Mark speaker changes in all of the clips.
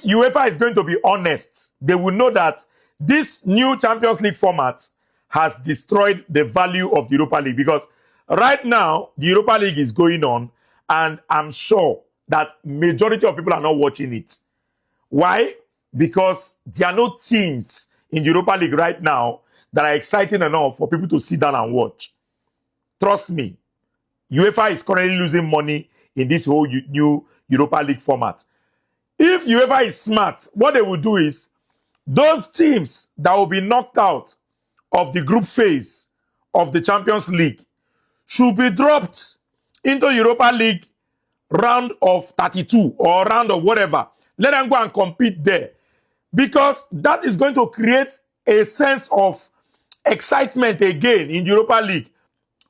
Speaker 1: UEFA is going to be honest, they will know that this new Champions League format has destroyed the value of the Europa League, because right now the Europa League is going on and I'm sure that majority of people are not watching it. Why? Because there are no teams in the Europa League right now that are exciting enough for people to sit down and watch. Trust me, UEFA is currently losing money in this whole new Europa League format. If UEFA is smart, what they will do is those teams that will be knocked out of the group phase of the Champions League should be dropped into Europa League round of 32 or round of whatever. Let them go and compete there, because that is going to create a sense of excitement again in Europa League.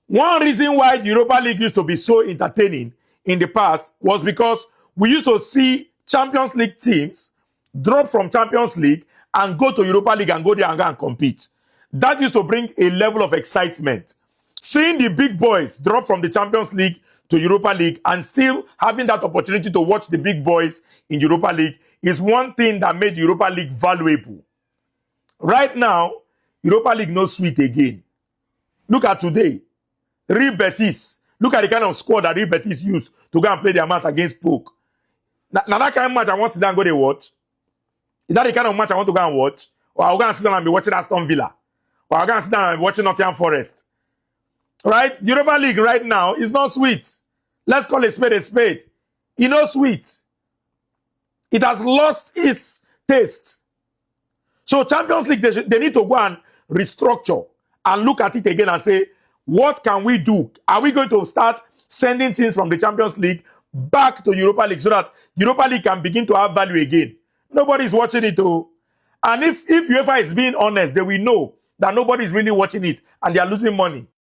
Speaker 1: One reason why the Europa League used to be so entertaining in the past was because we used to see Champions League teams drop from Champions League and go to Europa League and go there and go and compete. That used to bring a level of excitement. Seeing the big boys drop from the Champions League to Europa League and still having that opportunity to watch the big boys in Europa League is one thing that made Europa League valuable. Right now, Europa League no sweet again. Look at today. Real Betis. Look at the kind of squad that Real Betis used to go and play their match against Poke. Now that kind of match I want to sit down and go to watch. Is that the kind of match I want to go and watch? Or I'll go and sit down and be watching Aston Villa? Or I'll go and sit down and be watching Nottingham Forest? Right? The Europa League right now is not sweet. Let's call a spade a spade. It's not sweet. It has lost its taste. So Champions League, they need to go and restructure and look at it again and say, what can we do? Are we going to start sending teams from the Champions League back to Europa League so that Europa League can begin to have value again? Nobody's watching it. And if UEFA is being honest, they will know that nobody is really watching it and they are losing money.